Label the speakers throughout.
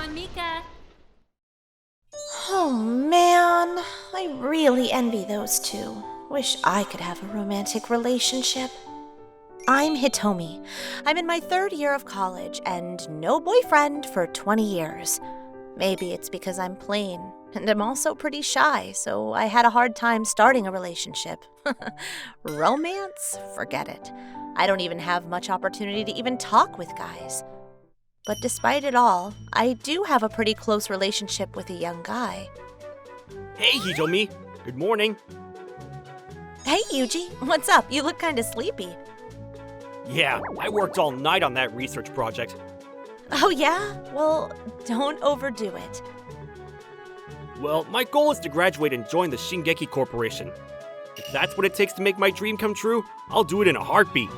Speaker 1: on, Mika.
Speaker 2: Oh man, I really envy those two. Wish I could have a romantic relationship. I'm Hitomi. I'm in my 3rd year of college and no boyfriend for 20 years. Maybe it's because I'm plain, and I'm also pretty shy, so I had a hard time starting a relationship. Romance? Forget it. I don't even have much opportunity to even talk with guys. But despite it all, I do have a pretty close relationship with a young guy.
Speaker 3: Hey, Hitomi. Good morning.
Speaker 2: Hey, Yuji. What's up? You look kinda sleepy.
Speaker 3: Yeah, I worked all night on that research project.
Speaker 2: Oh yeah? Well, don't overdo it.
Speaker 3: Well, my goal is to graduate and join the Shingeki Corporation. If that's what it takes to make my dream come true, I'll do it in a heartbeat.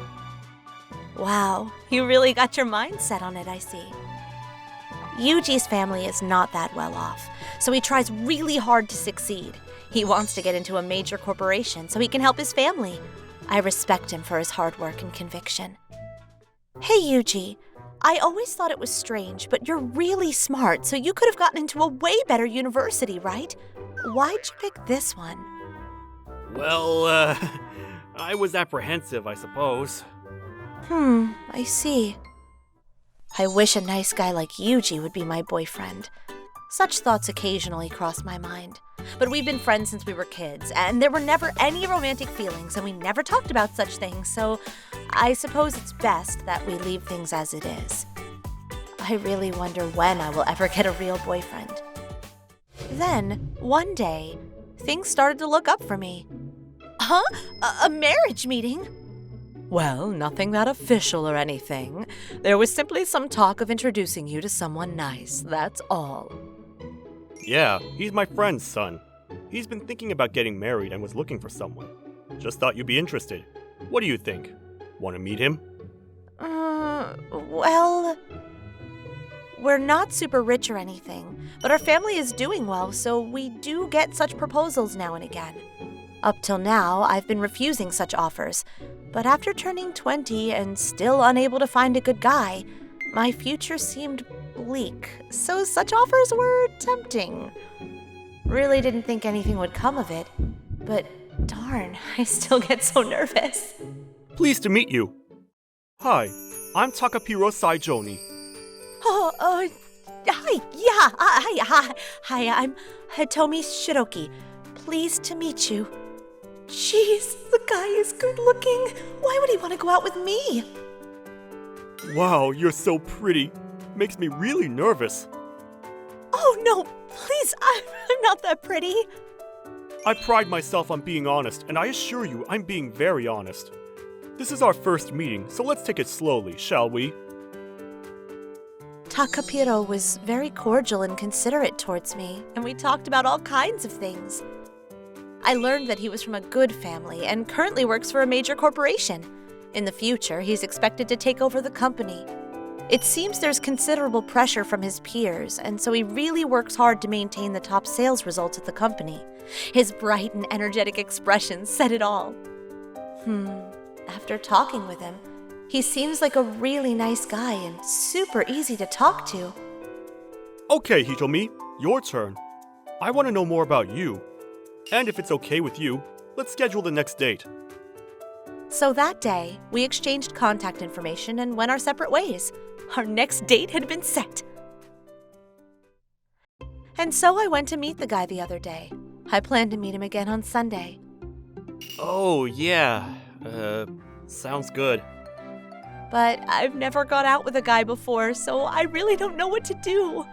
Speaker 2: Wow, you really got your mind set on it, I see. Yuji's family is not that well off, so he tries really hard to succeed. He wants to get into a major corporation so he can help his family. I respect him for his hard work and conviction. Hey, Yuji. I always thought it was strange, but you're really smart, so you could have gotten into a way better university, right? Why'd you pick this one?
Speaker 3: Well, I was apprehensive, I suppose.
Speaker 2: I see. I wish a nice guy like Yuji would be my boyfriend. Such thoughts occasionally cross my mind. But we've been friends since we were kids, and there were never any romantic feelings, and we never talked about such things, so I suppose it's best that we leave things as it is. I really wonder when I will ever get a real boyfriend. Then, one day, things started to look up for me. Huh? A marriage meeting? Well, nothing that official or anything. There was simply some talk of introducing you to someone nice, that's all.
Speaker 3: Yeah, he's my friend's son. He's been thinking about getting married and was looking for someone. Just thought you'd be interested. What do you think? Want to meet him?
Speaker 2: Well, we're not super rich or anything, but our family is doing well, so we do get such proposals now and again. Up till now, I've been refusing such offers, but after turning 20 and still unable to find a good guy, my future seemed bleak, so such offers were tempting. Really didn't think anything would come of it, but darn, I still get so nervous.
Speaker 3: Pleased to meet you. Hi, I'm Takapiro Saijoni.
Speaker 2: Hi, I'm Hitomi Shiroki. Pleased to meet you. Jeez, the guy is good looking. Why would he want to go out with me?
Speaker 3: Wow, you're so pretty. Makes me really nervous.
Speaker 2: Oh no, please, I'm not that pretty.
Speaker 3: I pride myself on being honest, and I assure you I'm being very honest. This is our first meeting, so let's take it slowly, shall we?
Speaker 2: Takapiro was very cordial and considerate towards me, and we talked about all kinds of things. I learned that he was from a good family and currently works for a major corporation. In the future, he's expected to take over the company. It seems there's considerable pressure from his peers, and so he really works hard to maintain the top sales results at the company. His bright and energetic expressions said it all. After talking with him, he seems like a really nice guy and super easy to talk to.
Speaker 3: Okay, Hitomi, your turn. I want to know more about you. And if it's okay with you, let's schedule the next date.
Speaker 2: So that day, we exchanged contact information and went our separate ways. Our next date had been set. And so I went to meet the guy the other day. I plan to meet him again on Sunday.
Speaker 3: Oh, yeah. Sounds good.
Speaker 2: But I've never gone out with a guy before, so I really don't know what to do.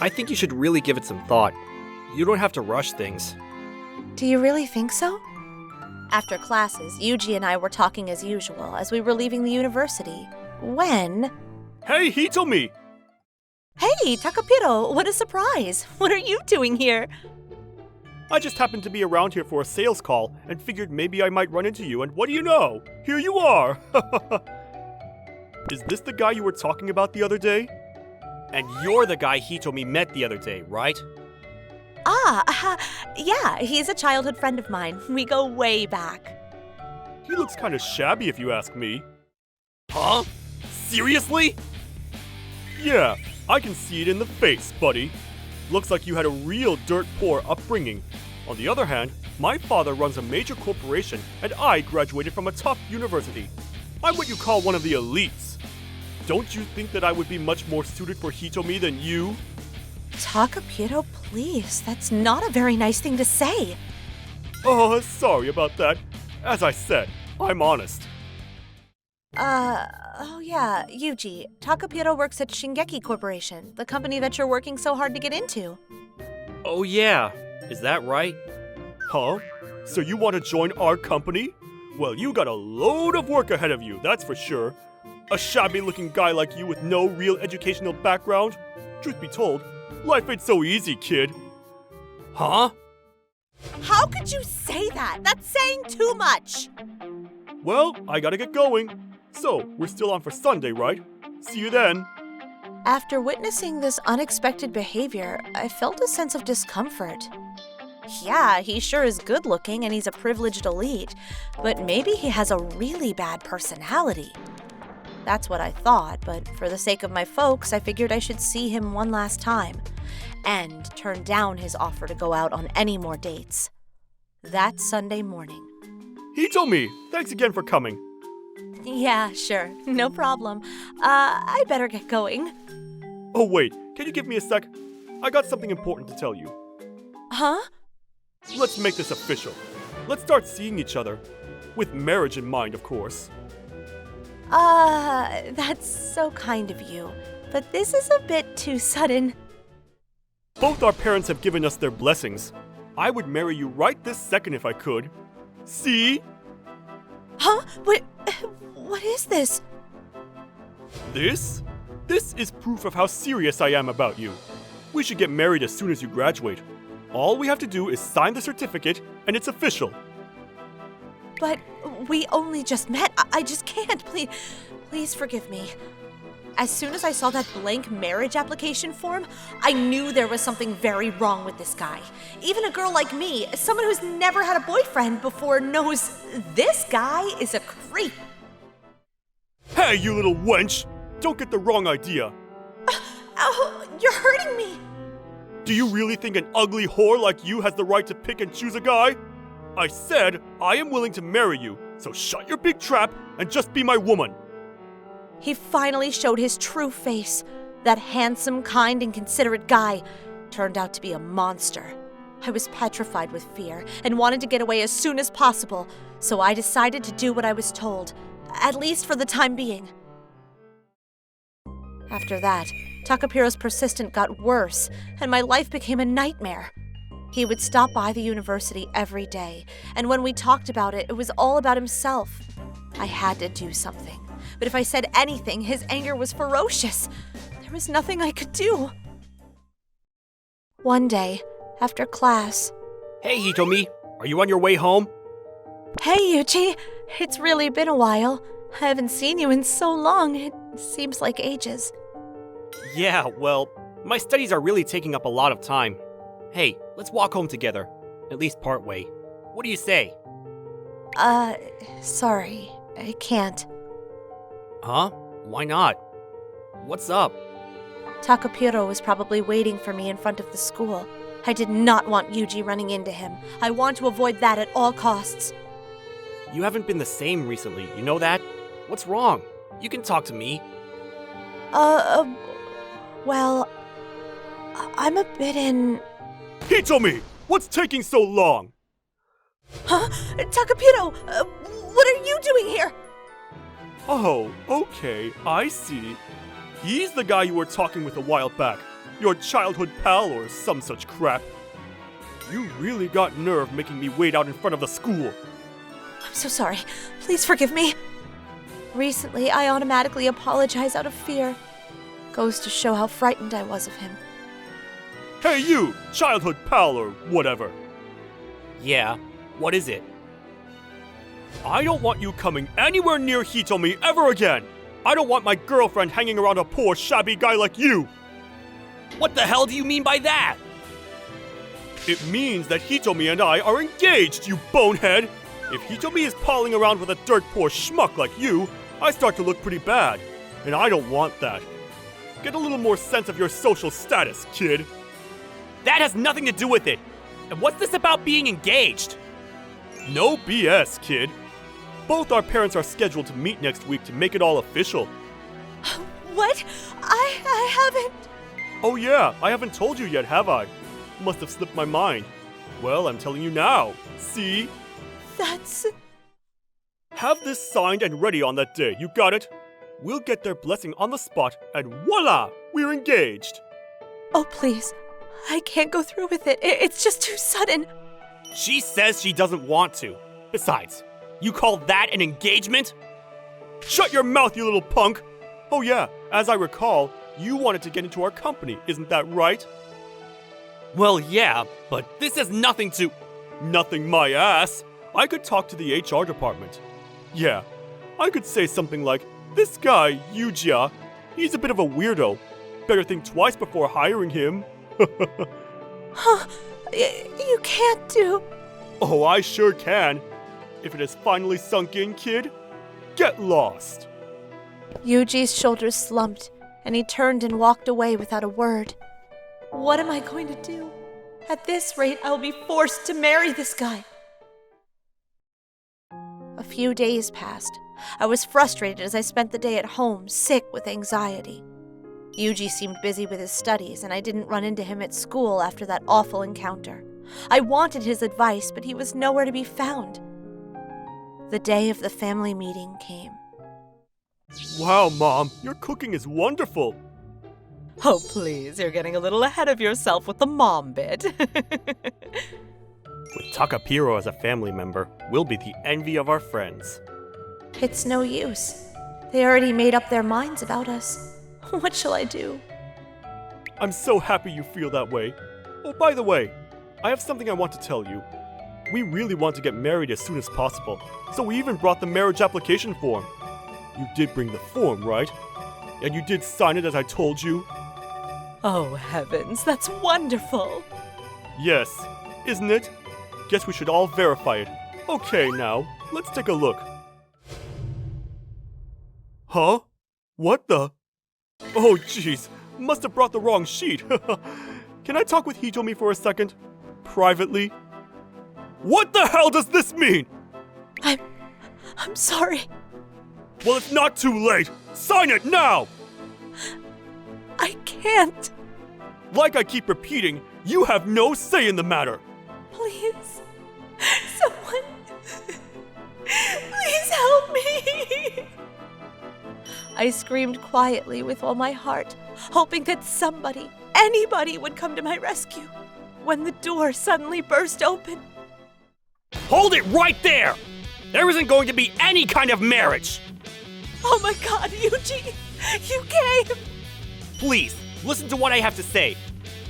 Speaker 3: I think you should really give it some thought. You don't have to rush things.
Speaker 2: Do you really think so? After classes, Yuji and I were talking as usual as we were leaving the university. When...
Speaker 3: Hey, Hitomi!
Speaker 2: Hey, Takapiro, what a surprise! What are you doing here?
Speaker 3: I just happened to be around here for a sales call and figured maybe I might run into you, and what do you know? Here you are! Is this the guy you were talking about the other day? And you're the guy Hitomi met the other day, right?
Speaker 2: Yeah, he's a childhood friend of mine. We go way back.
Speaker 3: He looks kind of shabby if you ask me. Huh? Seriously? Yeah, I can see it in the face, buddy. Looks like you had a real dirt-poor upbringing. On the other hand, my father runs a major corporation and I graduated from a top university. I'm what you call one of the elites. Don't you think that I would be much more suited for Hitomi than you?
Speaker 2: Takapiro, please. That's not a very nice thing to say.
Speaker 3: Oh, sorry about that. As I said, I'm honest.
Speaker 2: Oh yeah, Yuji. Takapiro works at Shingeki Corporation, the company that you're working so hard to get into.
Speaker 1: Oh yeah, is that right?
Speaker 3: Huh? So you want to join our company? Well, you got a load of work ahead of you, that's for sure. A shabby-looking guy like you with no real educational background? Truth be told, life ain't so easy, kid.
Speaker 1: Huh?
Speaker 2: How could you say that? That's saying too much!
Speaker 3: Well, I gotta get going. So, we're still on for Sunday, right? See you then.
Speaker 2: After witnessing this unexpected behavior, I felt a sense of discomfort. Yeah, he sure is good looking and he's a privileged elite, but maybe he has a really bad personality. That's what I thought, but for the sake of my folks, I figured I should see him one last time and turn down his offer to go out on any more dates. That Sunday morning.
Speaker 3: Hitomi, thanks again for coming.
Speaker 2: Yeah, sure, no problem. I better get going.
Speaker 3: Oh wait, can you give me a sec? I got something important to tell you.
Speaker 2: Huh?
Speaker 3: Let's make this official. Let's start seeing each other. With marriage in mind, of course.
Speaker 2: That's so kind of you, but this is a bit too sudden.
Speaker 3: Both our parents have given us their blessings. I would marry you right this second if I could. See?
Speaker 2: Huh? What is this?
Speaker 3: This? This is proof of how serious I am about you. We should get married as soon as you graduate. All we have to do is sign the certificate, and it's official.
Speaker 2: But we only just met. I just can't. Please forgive me. As soon as I saw that blank marriage application form, I knew there was something very wrong with this guy. Even a girl like me, someone who's never had a boyfriend before, knows this guy is a creep.
Speaker 3: Hey, you little wench! Don't get the wrong idea.
Speaker 2: Ow, you're hurting me.
Speaker 3: Do you really think an ugly whore like you has the right to pick and choose a guy? I said I am willing to marry you, so shut your big trap and just be my woman.
Speaker 2: He finally showed his true face. That handsome, kind, and considerate guy turned out to be a monster. I was petrified with fear and wanted to get away as soon as possible, so I decided to do what I was told, at least for the time being. After that, Takapiro's persistence got worse, and my life became a nightmare. He would stop by the university every day, and when we talked about it, it was all about himself. I had to do something, but if I said anything, his anger was ferocious. There was nothing I could do. One day, after class...
Speaker 1: Hey, Hitomi, are you on your way home?
Speaker 2: Hey, Yuji! It's really been a while. I haven't seen you in so long. It seems like ages.
Speaker 1: Yeah, well, my studies are really taking up a lot of time. Hey, let's walk home together. At least part way. What do you say?
Speaker 2: Sorry. I can't.
Speaker 1: Huh? Why not? What's up?
Speaker 2: Takapiro was probably waiting for me in front of the school. I did not want Yuji running into him. I want to avoid that at all costs.
Speaker 1: You haven't been the same recently, you know that? What's wrong? You can talk to me.
Speaker 2: Well, I'm a bit in...
Speaker 3: Hitomi! What's taking so long?
Speaker 2: Huh? Takapiro! What are you doing here?
Speaker 3: Oh, okay, I see. He's the guy you were talking with a while back. Your childhood pal or some such crap. You really got nerve making me wait out in front of the school.
Speaker 2: I'm so sorry. Please forgive me. Recently, I automatically apologize out of fear. Goes to show how frightened I was of him.
Speaker 3: Hey you, childhood pal or whatever.
Speaker 1: Yeah, what is it?
Speaker 3: I don't want you coming anywhere near Hitomi ever again. I don't want my girlfriend hanging around a poor shabby guy like you.
Speaker 1: What the hell do you mean by that?
Speaker 3: It means that Hitomi and I are engaged, you bonehead. If Hitomi is palling around with a dirt poor schmuck like you, I start to look pretty bad. And I don't want that. Get a little more sense of your social status, kid.
Speaker 1: That has nothing to do with it. And what's this about being engaged?
Speaker 3: No BS, kid. Both our parents are scheduled to meet next week to make it all official.
Speaker 2: What? I haven't.
Speaker 3: Oh yeah, I haven't told you yet, have I? Must have slipped my mind. Well, I'm telling you now. See?
Speaker 2: That's...
Speaker 3: Have this signed and ready on that day, you got it? We'll get their blessing on the spot, and voila! We're engaged!
Speaker 2: Oh, please. I can't go through with it. It's just too sudden.
Speaker 1: She says she doesn't want to. Besides, you call that an engagement?
Speaker 3: Shut your mouth, you little punk! Oh yeah, as I recall, you wanted to get into our company, isn't that right?
Speaker 1: Well, yeah, but this has nothing to...
Speaker 3: Nothing my ass! I could talk to the HR department. Yeah, I could say something like, this guy, Yuji, he's a bit of a weirdo. Better think twice before hiring him.
Speaker 2: Huh? You can't do...
Speaker 3: Oh, I sure can. If it has finally sunk in, kid, get lost.
Speaker 2: Yuji's shoulders slumped, and he turned and walked away without a word. What am I going to do? At this rate, I'll be forced to marry this guy. A few days passed. I was frustrated as I spent the day at home, sick with anxiety. Yuji seemed busy with his studies, and I didn't run into him at school after that awful encounter. I wanted his advice, but he was nowhere to be found. The day of the family meeting came.
Speaker 3: Wow, Mom, your cooking is wonderful.
Speaker 4: Oh, please, you're getting a little ahead of yourself with the mom bit.
Speaker 1: With Takapiro as a family member, we'll be the envy of our friends.
Speaker 2: It's no use. They already made up their minds about us. What shall I do?
Speaker 3: I'm so happy you feel that way. Oh, by the way, I have something I want to tell you. We really want to get married as soon as possible, so we even brought the marriage application form. You did bring the form, right? And you did sign it as I told you?
Speaker 4: Oh, heavens, that's wonderful.
Speaker 3: Yes, isn't it? Guess we should all verify it. Okay, now, let's take a look. Huh? What the? Oh, jeez. Must have brought the wrong sheet. Can I talk with Hitomi for a second? Privately? What the hell does this mean?
Speaker 2: I'm sorry.
Speaker 3: Well, it's not too late. Sign it now!
Speaker 2: I can't.
Speaker 3: Like I keep repeating, you have no say in the matter.
Speaker 2: Please. Someone. Please help me. I screamed quietly with all my heart, hoping that somebody, anybody would come to my rescue, when the door suddenly burst open.
Speaker 1: Hold it right there! There isn't going to be any kind of marriage!
Speaker 2: Oh my God, Yuji! You came!
Speaker 1: Please, listen to what I have to say.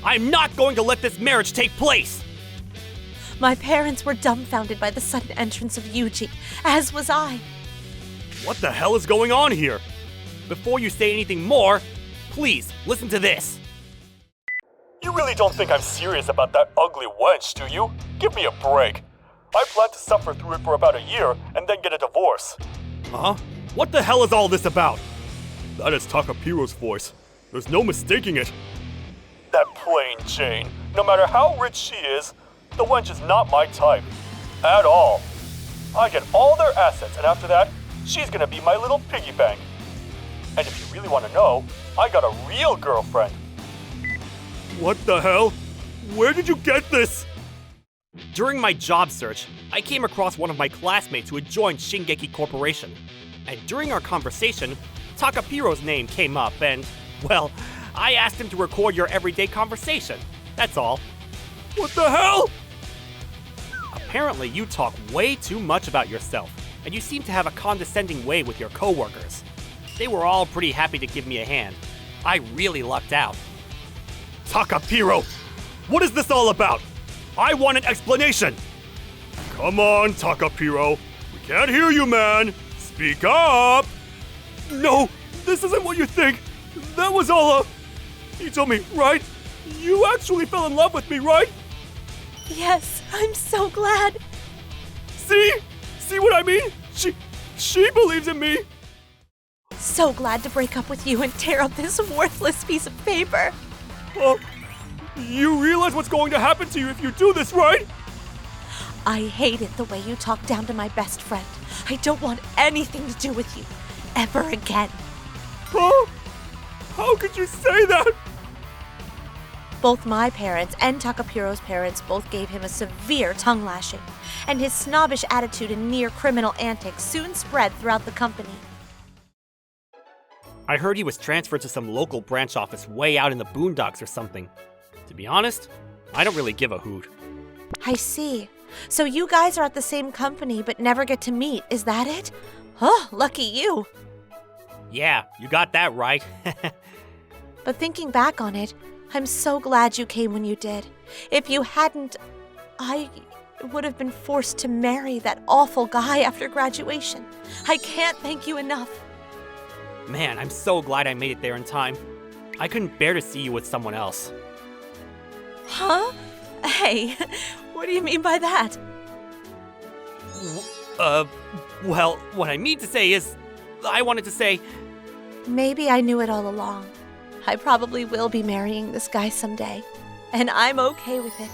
Speaker 1: I'm not going to let this marriage take place!
Speaker 2: My parents were dumbfounded by the sudden entrance of Yuji, as was I.
Speaker 3: What the hell is going on here?
Speaker 1: Before you say anything more, please listen to this.
Speaker 3: You really don't think I'm serious about that ugly wench, do you? Give me a break. I plan to suffer through it for about a year and then get a divorce.
Speaker 1: Huh? What the hell is all this about?
Speaker 3: That is Takapiro's voice. There's no mistaking it. That plain Jane. No matter how rich she is, the wench is not my type. At all. I get all their assets, and after that, she's gonna be my little piggy bank. And if you really want to know, I got a real girlfriend. What the hell? Where did you get this?
Speaker 1: During my job search, I came across one of my classmates who had joined Shingeki Corporation. And during our conversation, Takapiro's name came up and, well, I asked him to record your everyday conversation. That's all.
Speaker 3: What the hell?
Speaker 1: Apparently, you talk way too much about yourself, and you seem to have a condescending way with your coworkers. They were all pretty happy to give me a hand. I really lucked out.
Speaker 3: Takapiro! What is this all about? I want an explanation! Come on, Takapiro. We can't hear you, man. Speak up! No, this isn't what you think. That was all He told me, right? You actually fell in love with me, right?
Speaker 2: Yes, I'm so glad.
Speaker 3: See? See what I mean? She believes in me.
Speaker 2: so glad to break up with you and tear up this worthless piece of paper.
Speaker 3: Oh, you realize what's going to happen to you if you do this, right?
Speaker 2: I hate it the way you talk down to my best friend. I don't want anything to do with you ever again.
Speaker 3: Huh? How could you say that?
Speaker 2: Both my parents and Takapiro's parents both gave him a severe tongue lashing, and his snobbish attitude and near criminal antics soon spread throughout the company.
Speaker 1: I heard he was transferred to some local branch office way out in the boondocks or something. To be honest, I don't really give a hoot.
Speaker 2: I see. So you guys are at the same company but never get to meet, is that it? Oh, lucky you.
Speaker 1: Yeah, you got that right.
Speaker 2: But thinking back on it, I'm so glad you came when you did. If you hadn't, I would have been forced to marry that awful guy after graduation. I can't thank you enough.
Speaker 1: Man, I'm so glad I made it there in time. I couldn't bear to see you with someone else.
Speaker 2: Huh? Hey, what do you mean by that?
Speaker 1: Well, what I mean to say is, I wanted to say,
Speaker 2: Maybe I knew it all along. I probably will be marrying this guy someday, and I'm okay with it.